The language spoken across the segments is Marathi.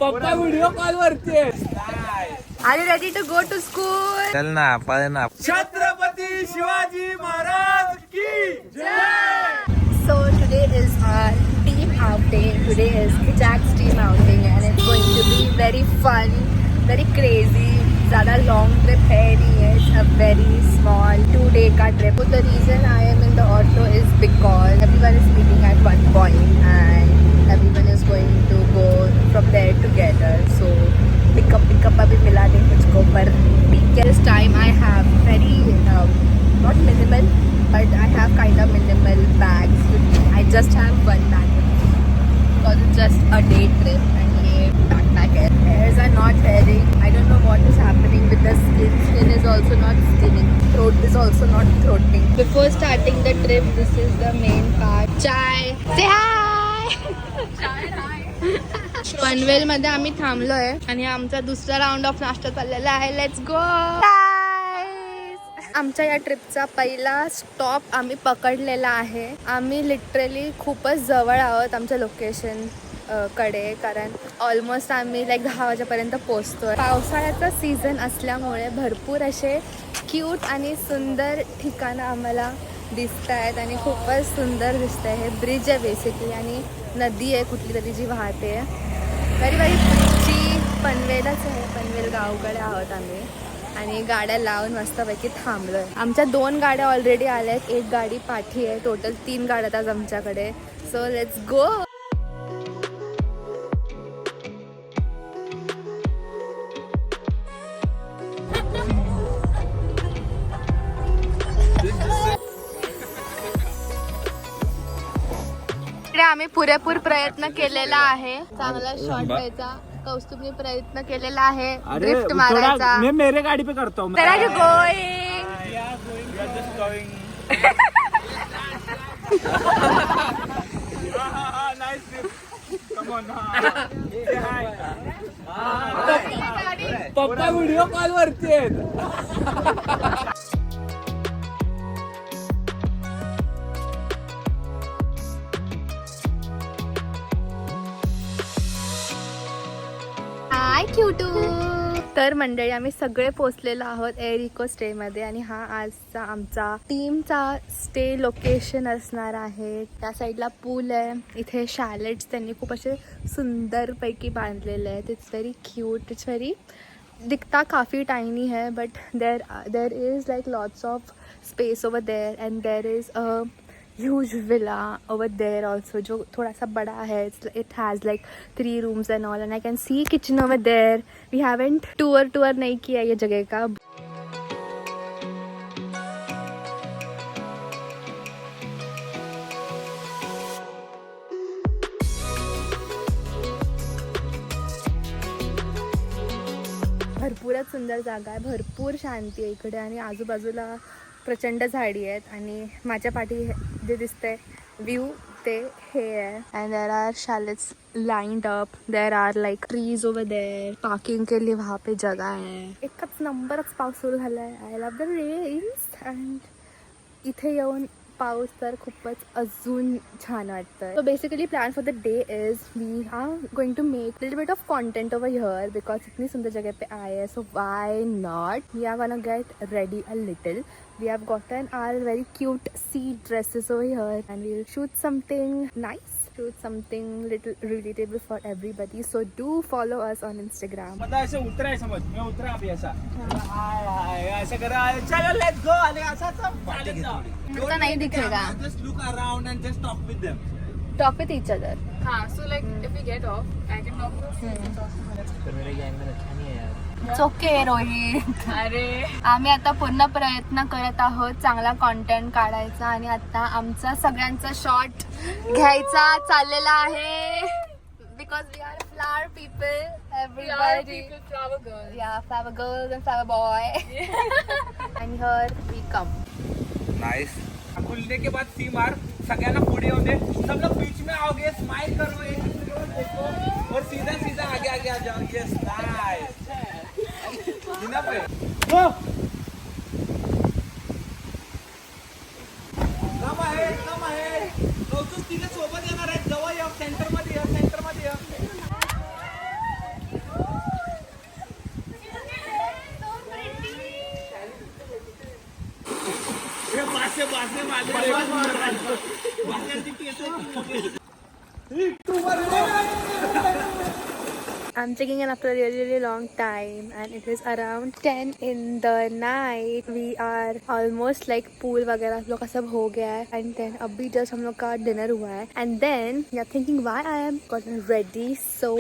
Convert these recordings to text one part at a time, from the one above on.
पप्पा व्हिडिओ कॉल वरती Are you ready to go to school? चल ना पळ ना. छत्रपती शिवाजी महाराज की जय. So today is our team outing. Today is Jack's team outing and it's going to be very fun, very crazy. ज़्यादा long trip है नहीं है. It's a very small 2-day का trip. The reason I am in the auto is because everyone is meeting at one point and everyone is going to go from there together. So pick up अभी मिला नहीं मुझको पर this time I have very not minimal but I have kind of minimal bags with me. I just have one bag because it's just a day trip and ये backpack है. Hairs are not hairing. I don't know what is happening with the skin. Skin is also not skinning. Throat is also not throating. Before starting the trip, this is the main part. Chai. Say hi. Chai hi. Panvel मध्ये आम्ही थांबलोय आणि आमचा दुसरा राऊंड ऑफ नाश्ता चाललेला आहे. Let's go. आमच्या या ट्रिपचा पहिला स्टॉप आम्ही पकडलेला आहे. आम्ही लिटरली खूपच जवळ आहोत आमच्या लोकेशन कडे कारण ऑलमोस्ट आम्ही 10 वाजेपर्यंत पोहोचतोय. पावसाळ्याचा सीझन असल्यामुळे भरपूर असे क्यूट आणि सुंदर ठिकाणं आम्हाला दिसत आहेत आणि खूपच सुंदर दिसत आहे. हे ब्रिज आहे बेसिकली आणि नदी आहे कुठली तरी जी वाहते. Very pretty. पनवेलच आहे. पनवेल गावकडे आहोत आम्ही आणि गाड्या लावून मस्तपैकी थांबलोय. आमच्या 2 गाड्या ऑलरेडी आल्या आहेत. 1 गाडी पाठी आहे. टोटल 3 गाड्या आज आमच्याकडे. So let's go. आम्ही पुरेपूर प्रयत्न केलेला आहे चांगला शॉट घ्यायचा. कौस्तुभने प्रयत्न केलेला आहे ड्रिफ्ट मारायचा. मैं मेरे गाड़ी पे करता हूँ. पप्पा व्हिडिओ कॉल वरती आहेत. हाय क्यूटू. तर मंडळी आम्ही सगळे पोचलेलो आहोत एअर इको स्टे मध्ये आणि हा आजचा आमचा टीमचा स्टे लोकेशन असणार आहे. त्या साईडला पूल आहे. इथे शॅलेट्स त्यांनी खूप असे सुंदर पैकी बांधलेले आहेत. It's very cute. It's very दिखता काफ़ी टाइनी है but there is lots of space over there and there is a huge villa over there also जो थोड़ा सा बड़ा है. It has 3 rooms and all and I can see kitchen over there. We haven't tour नहीं किया ये जगह का. भरपूरच सुंदर जागा आहे. भरपूर शांती आहे इकडे आणि आजूबाजूला प्रचंड झाडी आहेत आणि माझ्या पाठी जे दिसतंय व्ह्यू ते हे आहे. And there are chalets lined up. There are trees over there. Parking के लिए वहाँ पे जगह है. एकच नंबरच पाऊस सुरू झाला आहे. I love the rains. And इथे येऊन पाऊस तर खूपच अजून छान वाटतं. So basically plan for the day is we are going to make little bit of content over here because इतनी सुंदर जगह पे आए हैं. So why not. We are gonna get ready a little. We have gotten our very cute sea dresses over here and we'll shoot something nice, shoot something little relatable for everybody. So do follow us on Instagram. मतलब ऐसे उतरा है समझ. मैं उतरा अभी ऐसा. ऐसा करा. चलो लेट्स गो. आणि असा तो नहीं दिखेगा. Just look around and just talk with them. Talk with each other. हाँ, so if we get off, I can talk to It's okay Rohit. अरे आम्ही आता पूर्ण प्रयत्न करत आहोत चांगला कॉन्टेंट काढायचा आणि आता आमचा सगळ्यांचा शॉट घ्यायचा चाललेला आहे. Because we are flower people. Everybody. flower girls. Yeah, flower girls and flower boy. And here we come. Nice. खुलने के बाद सी मार. सगळ्यांना पुढे येऊन दे. सब लोग बीच में आओगे. स्माइल करो. एक दूसरे को देखो और सीधा आगे आ जाओ. Yes nice. बिना पे गो. कम आहे. कौतुक तिला सोबत येणार आहे. जवळ या. सेंटर मध्ये या. I'm checking in after a really long time and it is around 10 in the night. We are almost like pool वगैरह हम लोग का सब हो गया है and then अभी just हम लोग का dinner हुआ है and then you're thinking why I am gotten ready so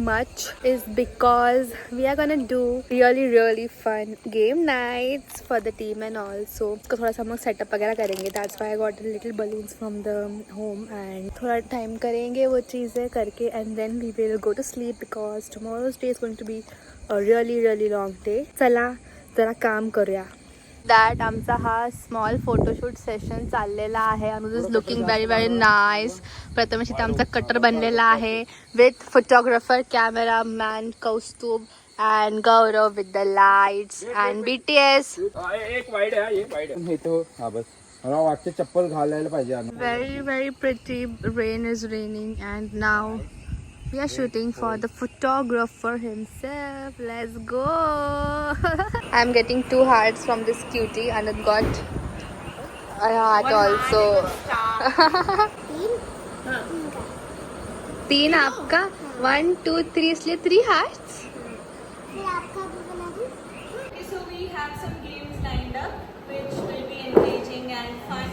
much is because we are gonna do really fun game nights for the team and all. So उसको थोड़ा सा हम लोग setup वगैरह करेंगे. That's why I got little balloons from the home and थोड़ा time करेंगे वो चीज़ें करके and then we will go to sleep because tomorrow's day is going to be a really long day. चला जरा काम करूया. That आमचा हा स्मॉल फोटोशूट सेशन चाललेला आहे. Anuj is looking very nice. Prathamesh इथे आमचा कटर बनलेला आहे with photographer camera man Kaustubh and Gaurav with the lights and BTS. एक वाईड आहे, एक वाईड आहे. इथं हा बस मला वाटते चप्पल घालायला पाहिजे. Very pretty. Rain is raining and now we are shooting for the photographer himself. Let's go. I'm getting 2 hearts from this cutie and it got a heart also. 3 आपका 1 2 3 इसलिए 3 hearts. So we have some games lined up which will be engaging and fun.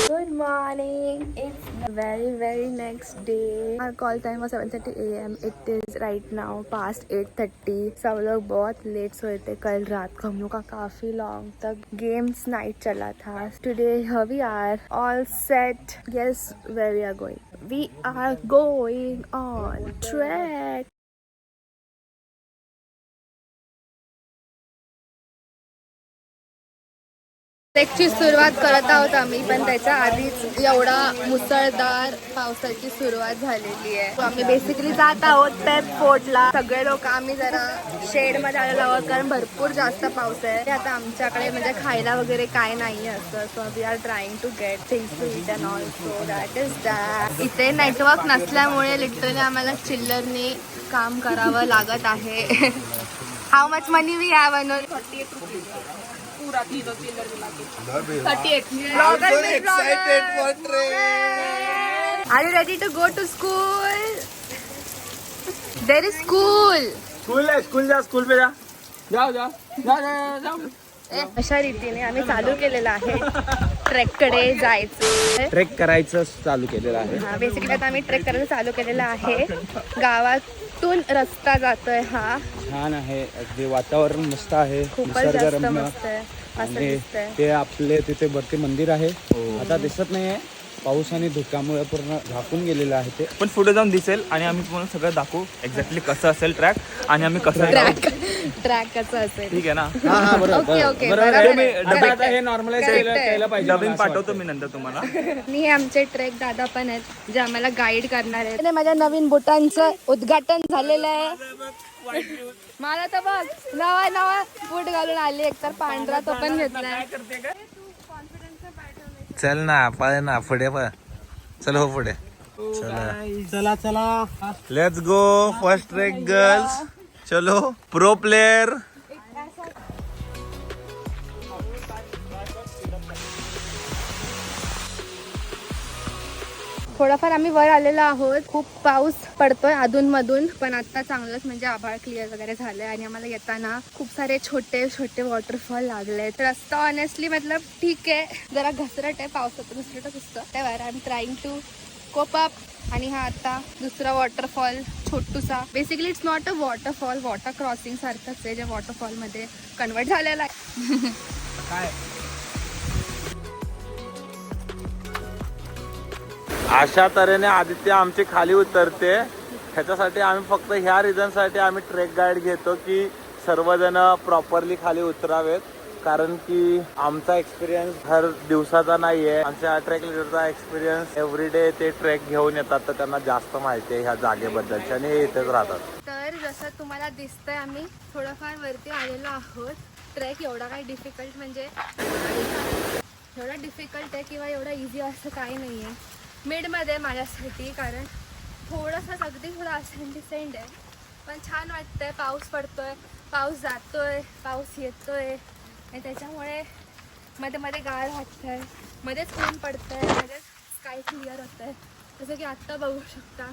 Good morning. It's the very next day. Our call time was 7:30 AM. It is right now past 8:30. सब लोग बहुत लेट सोए थे कल रात को. हम लोग का काफी लॉन्ग तक गेम्स नाइट चला था. Today here we are all set. Guess where we are going? We are going on trek. ट्रेकची सुरुवात करत आहोत आम्ही पण त्याच्या आधीच एवढा मुसळधार पावसाची सुरुवात झालेली आहे. आम्ही बेसिकली जात आहोत पेप फोर्टला. सगळे लोक आम्ही जरा शेड मध्ये आलेलो आहोत कारण भरपूर जास्त पाऊस आहे. आता आमच्याकडे म्हणजे खायला वगैरे काय नाही असं. So we are trying to get things to eat and all. So that is that. इथे नेटवर्क नसल्यामुळे लिटरली आम्हाला चिल्लरने काम करावं लागत आहे. How much money we have Anuj? 38 rupees. पूरा 3 चिल्लर मिला के 38. Are you ready to go to school? There is school. School जा, स्कूल पे जा. जाओ. अशा रीतीने आम्ही चालू केलेलं आहे ट्रेककडे जायचं. ट्रेक करायचं चालू केलेलं आहे. हा बेसिकली आता आम्ही ट्रेक करायला चालू केलेला आहे. गावातून रस्ता जातोय हा. छान आहे अगदी वातावरण मस्त आहे. खूपच जास्त मस्त आहे असं आणि दिसतंय. ते आपले तिथे वरती मंदिर आहे. आता दिसत नाहीये पाऊस आणि धुक्यामुळे पूर्ण झाकून गेलेलं आहे ते. पण पुढे जाऊन दिसेल आणि आम्ही तुम्हाला सगळं दाखवू एक्झॅक्टली कसं असेल ट्रॅक आणि आम्ही कसं ट्रॅक कसं असेल. ठीक आहे ना. ओके आता हे नॉर्मलाइज केलं पाहिजे. नवीन पाठवतो मी नंतर तुम्हाला. आणि हे आमचे ट्रेक दादा पण आहेत जे आम्हाला गाईड करणार आहेत. माझ्या नवीन बुटांचं उद्घाटन झालेलं आहे. मला तर बघ नवा बूट घालून आली. एकतर पांढरा तो पण घेतलाय. चल ना पाय ना पुढे पा. चल हो पुढे. चला let's go first trek girls. चलो प्रो प्लेयर. थोडाफार आम्ही वर आलेलो आहोत. खूप पाऊस पडतोय अधून मधून पण आता चांगलंच म्हणजे आभाळ क्लिअर वगैरे झालंय आणि आम्हाला येताना खूप सारे छोटे वॉटरफॉल लागले. रस्ता ऑनेस्टली मतलब ठीक आहे. जरा घसरट आहे. पावसाचं घसरटच असतं. त्यावर I am trying to cope up. आणि हा आता दुसरा वॉटरफॉल छोटूसा. Basically it's not a waterfall. Water crossing सारखंच आहे जे वॉटरफॉल मध्ये कन्वर्ट झालेला आहे. काय अशा तऱ्हेने आदित्य आमची खाली उतरते. ह्याच्यासाठी आम्ही फक्त ह्या रिझनसाठी आम्ही ट्रेक गाईड घेतो की सर्वजण प्रॉपरली खाली उतरावेत. कारण की आमचा एक्सपिरियन्स हर दिवसाचा नाहीये. आमच्या ट्रेक लिडरचा एक्सपिरियन्स एव्हरीडे ते ट्रेक घेऊन येतात तर त्यांना जास्त माहिती आहे ह्या जागेबद्दलची आणि इथेच राहतात. तर जसं तुम्हाला दिसतंय आम्ही थोडंफार वरती आलेलो आहोत. ट्रेक एवढा काही डिफिकल्ट म्हणजे एवढा डिफिकल्ट आहे किंवा एवढा इझी असं काही नाही आहे. मिडमध्ये माझ्यासाठी कारण थोडंसं अगदी थोडं असेंड डिसेंड आहे, पण छान वाटतंय. पाऊस पडतोय, पाऊस जातोय, पाऊस येतोय आणि त्याच्यामुळे मध्ये मध्ये गार वाटतंय, मध्येच ऊन पडतंय, मध्येच स्काय क्लिअर होतंय. जसं की आत्ता बघू शकता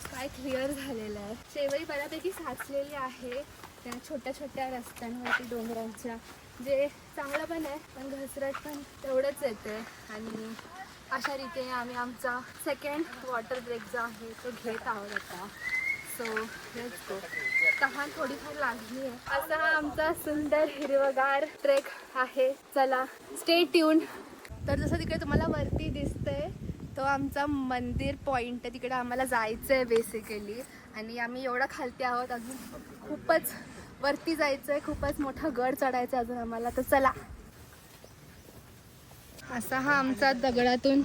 स्काय क्लिअर झालेलं आहे. शेवई बऱ्यापैकी साचलेली आहे त्या छोट्या छोट्या रस्त्यांवरती डोंगरांच्या, जे चांगलं पण आहे पण घसरट पण तेवढंच येते. आणि अशा रीतीने आम्ही आमचा सेकंड वॉटर ब्रेक जो आहे तो घेत आहोत आता. So let's go. तहान थोडीफार लागली आहे. असा हा आमचा सुंदर हिरवगार ट्रेक आहे. चला स्टे ट्यून. तर जसं तिकडे तुम्हाला वरती दिसतंय तो आमचा मंदिर पॉईंट आहे, तिकडे आम्हाला जायचं आहे बेसिकली. आणि आम्ही एवढं खालती आहोत, अजून खूपच वरती जायचं आहे, खूपच मोठा गड चढायचा अजून आम्हाला. तर चला. असा हा आमचा दगडातून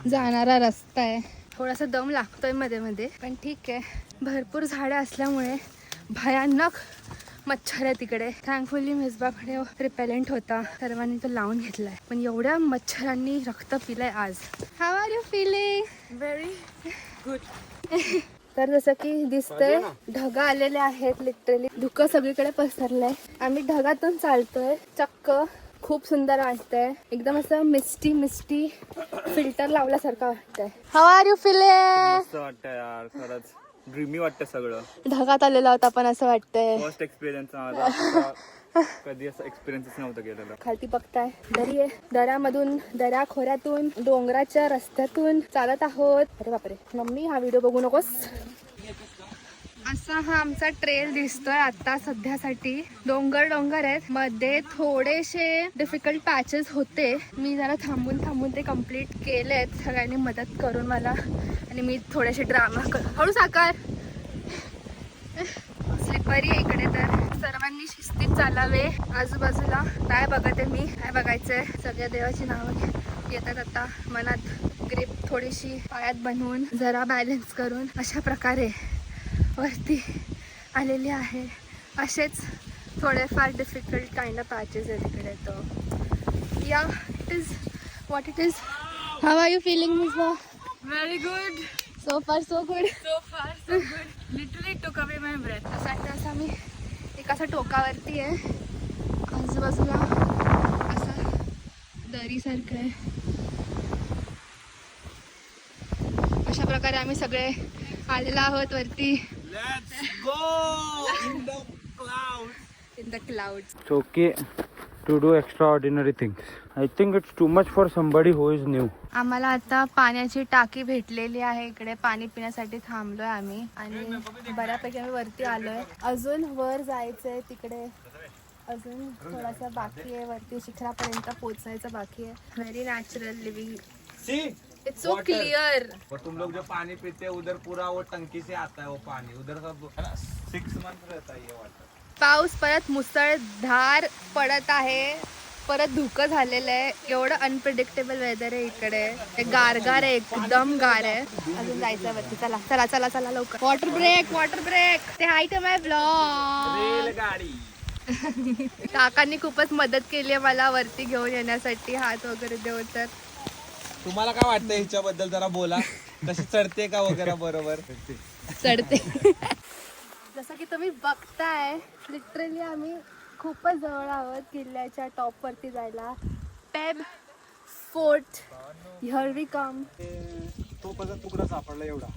जाणारा रस्ता आहे. थोडासा दम लागतोय मध्ये मध्ये, पण ठीक आहे. भरपूर झाडं असल्यामुळे भयानक मच्छर आहे तिकडे. थँकफुली मिसबाकडे रिपेलेंट होता, सर्वांनी तो लावून घेतलाय, पण एवढ्या मच्छरांनी रक्त पिलंय आज. How are you feeling? Very good. तर जसं की दिसतंय ढग आलेले आहेत, लिटरली धुकं सगळीकडे पसरलंय. आम्ही ढगातून चालतोय, चक्क खूप सुंदर वाटतंय. एकदम असं मिस्टी फिल्टर लावल्यासारखं वाटतंय. How are you feeling? मस्त वाटतं यार, खरंच ड्रीमी वाटतं सगळं. ढगात आलेला होता पण असं वाटतंय. फर्स्ट एक्सपिरियन्स माझा. कधी असं एक्सपिरियन्सच नव्हतं केलेलं. खालती बघताय दरी आहे, दऱ्यामधून दऱ्या खोऱ्यातून डोंगराच्या रस्त्यातून चालत आहोत. अरे बापरे मम्मी, हा व्हिडिओ बघू नकोस. असा हा आमचा ट्रेल दिसतोय आता सध्यासाठी. डोंगर आहेत, मध्ये थोडेसे डिफिकल्ट पॅचेस होते. मी जरा थांबून ते कम्प्लीट केलेत सगळ्यांनी मदत करून मला. आणि मी थोडेसे ड्रामा हळू साकार स्लिपरी आहे इकडे, तर सर्वांनी शिस्तीत चालावे. आजूबाजूला काय बघत आहे मी, काय बघायचंय, सगळ्या देवाची नावं येतात आता मनात. ग्रिप थोडीशी पायात बनवून जरा बॅलन्स करून अशा प्रकारे वरती आलेली आहे. असेच थोडेफार डिफिकल्ट काइंड ऑफ पॅचेस आहे तिकडे. तो या it is what it is. How are you feeling Misba? Very good. So far so good. So far so good. Literally took away my breath. असं आम्ही एक असं टोकावरती आहे, आजूबाजूला असं दरीसारखं आहे. अशा प्रकारे आम्ही सगळे आलेलो आहोत वरती. Let's go in the clouds. In the clouds. It's okay to do extraordinary things. I think it's too much for somebody who is new. आम्हाला आता पाण्याची टाकी भेटलेली आहे इकडे. पाणी पिण्यासाठी थांबलोय आम्ही आणि बऱ्यापैकी आम्ही वरती आलोय. अजून वर जायचंय तिकडे, अजून थोडासा बाकी आहे. वरती शिखरापर्यंत पोहोचायचं बाकी आहे. Very natural living. See? It's so clear. और तुम लोग जो पानी पीते हैं उधर पूरा वो टंकी से आता है वो पानी, उधर सब 6 months रहता है ये वाटर. पाऊस परत मुसळधार पडत आहे, परत धुकं झालेलं आहे. एवढं अनप्रिडिक्टेबल वेदर आहे इकडे. गारगार आहे, एकदम गार आहे. अजून जायचं वरती. चला चला चला चला लवकर. Water break. ते हाय टू माय ब्लॉग. रेलगाड़ी. काकांनी खूपच मदत केली आहे मला वरती घेऊन येण्यासाठी, हात वगैरे देऊन. तर तुम्हाला काय वाटतं ह्याच्याबद्दल जरा बोला. कशी चढते का वगैरे बरोबर? चढते. जसं की तुम्ही बघताय लिटरली आम्ही खूपच जवळ आहोत किल्ल्याच्या टॉप वरती जायला. Peb fort, here we come. तोपाचा तुकडा सापडला एवढा.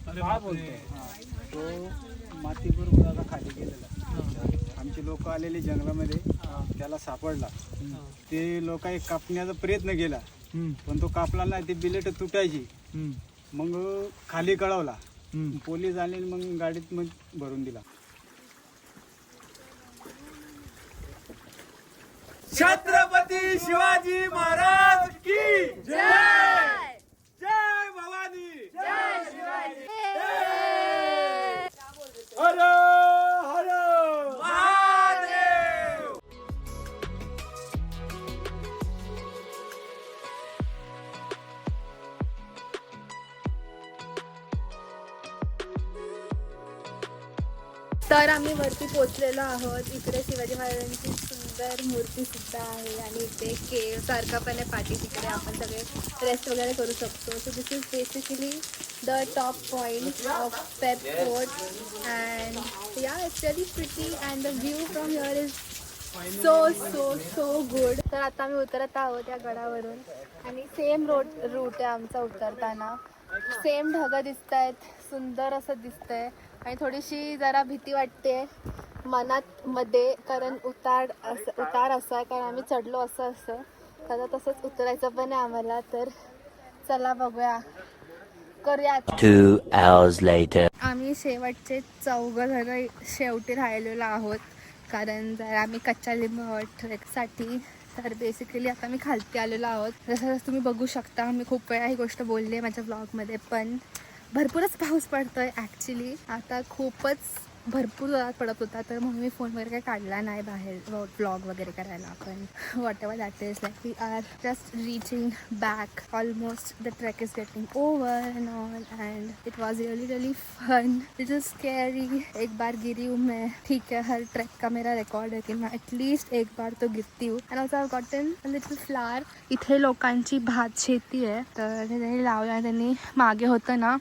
काय बोलतो? तो मातीबरोबर आता खाली गेलेला. आमचे लोक आलेले जंगलामध्ये, त्याला सापडला. ते लोक कापण्याचा प्रयत्न केला, पण तो कापला नाही. ती बिलेट तुटायची. मग खाली कळवला. पोलीस आले, मग गाडीत मग भरून दिला. छत्रपती शिवाजी महाराज की जय. जय भवानी. जय शिवाजी. हर हर महादेव. तर आम्ही वरती पोहोचलेलो आहोत. इकडे शिवाजी महाराजांची सुंदर मूर्ती सुद्धा आहे आणि इथे केव सारखा पण आहे पाठी तिकडे आपण सगळे रेस्ट वगैरे करू शकतो. So this is basically the top point of Peb fort and yeah it's very pretty and the view from here is so good. तर आता आम्ही उतरत आहोत या गडावरून आणि सेम रूट आहे आमचा उतरताना. सेम ढगं दिसत आहेत, सुंदर असं दिसतंय आणि थोडीशी जरा भीती वाटते मध्ये कारण उतार असा आहे कारण आम्ही चढलो असं तर तसंच उतरायचं पण आहे आम्हाला. तर चला बघूया करूयात. 2 hours later. आम्ही शेवटचे 4 जण शेवटी राहिलेलो आहोत कारण जर आम्ही कच्च्या लिंबू ट्रेकसाठी तर बेसिकली आता मी खालती आलेलो आहोत. जसं तुम्ही बघू शकता मी खूप वेळा ही गोष्ट बोलली आहे माझ्या ब्लॉगमध्ये पण भरपूरच पाऊस पडतोय ॲक्च्युली. आता खूपच भरपूर जोरात पडत होता तर म्हणून मी फोन वगैरे काही काढला नाही बाहेर व्लॉग वगैरे करायला. पण whatever that is like we are just reaching back almost. The trek is getting over and all and it was really fun. It is scary. एक बार गिरी हूँ मैं, ठीक है, हर ट्रैक का मेरा रिकॉर्ड है कि मैं एटलीस्ट एक बार तो गिरती हूँ. End also I have gotten a little flower. इथे लोकांची भात शेती आहे तर ते त्यांनी लावलं. त्यांनी मागे होतं ना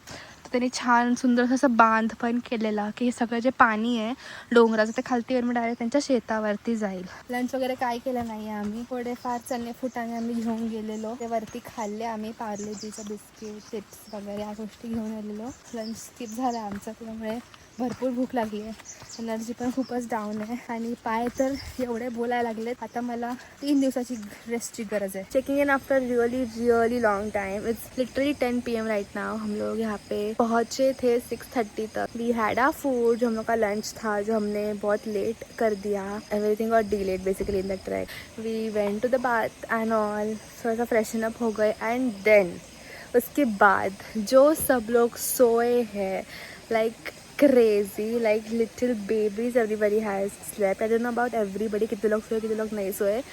त्यांनी छान सुंदर असं बांध पण केलेला की हे सगळं जे पाणी आहे डोंगराचं ते खालती येऊन डायरेक्ट त्यांच्या शेतावरती जाईल. लंच वगैरे काय केलं नाही आहे आम्ही. थोडेफार चणे फुटाणे आम्ही घेऊन गेलेलो ते वरती खाल्ले आम्ही. पार्लेजीचं बिस्किट चिप्स वगैरे या गोष्टी घेऊन आलेलो. लंच स्किप झालं आमचं त्यामुळे भरपूर भूक लागली आहे. एनर्जी पण खूपच डाऊन आहे आणि पाय तर एवढे बोलायला लागलेत. आता मला 3 दिवसाची रेस्टची गरज है. Checking in after really long time. It's literally 10 PM right now. हम लोग यहाँ पे पहुँचे थे 6:30 तक. वी हैड आवर फूड जो हम लोग का लंच था जो हमने बहुत लेट कर दिया. Everything got delayed basically in the trek. We went to the bath and all. थोड़ा सा फ्रेशन अप हो गए एंड देन उसके बाद जो सब लोग सोए हैं like crazy, like little babies. Everybody has slept. I don't know about everybody कितने लोग सोए कितने लोग नहीं सोए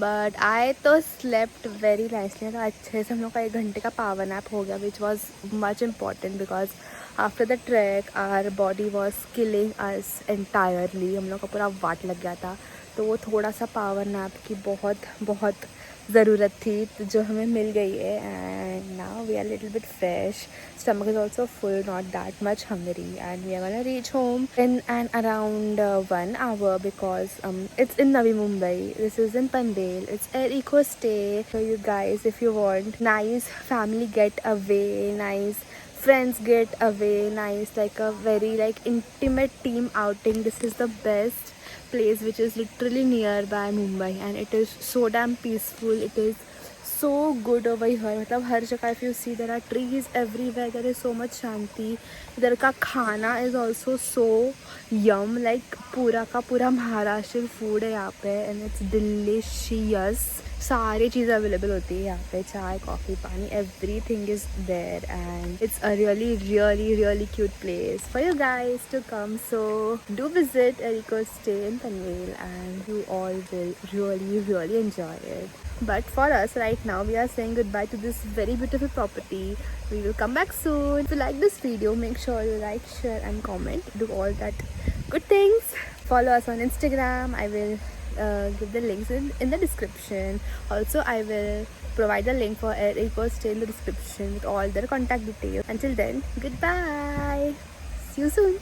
but I तो slept very nicely. तो अच्छे से हम लोग का 1 घंटे का पावर नैप हो गया which was much important because after the trek our body was killing us entirely. हम लोग का पूरा वाट लग गया था तो वो थोड़ा सा पावर नैप की बहुत ज़रूरत थी तो जो हमें मिल गई है. And now we are little bit fresh. Stomach is also full, not that much hungry and we are gonna reach home in and around 1 hour because it's in Navi Mumbai. This is in Pandel. It's Air Eco Stay. So you guys, if you want nice family get away, nice friends get away, nice like a very like intimate team outing, this is the best place which is literally nearby Mumbai and it is so damn peaceful. It is so good over here. मतलब हर जगह if you see there are trees everywhere. There is so much शांति. इधर का खाना is also so yum. Like पूरा का पूरा महाराष्ट्र फूड है यहाँ पे and it's delicious. सारी चीज़ें अवेलेबल होती है यहाँ पे. चाय कॉफ़ी पानी everything is there and it's a really cute place for you guys to come. So do visit Air Eco Stay in Panvel and you all will really enjoy it. But for us right now we are saying goodbye to this very beautiful property. We will come back soon. If you like this video make sure you like, share and comment. Do all that good things. Follow us on Instagram. I will give the links in the description. Also I will provide the link for Air Eco Stay in the description with all their contact details. Until then, goodbye. See you soon.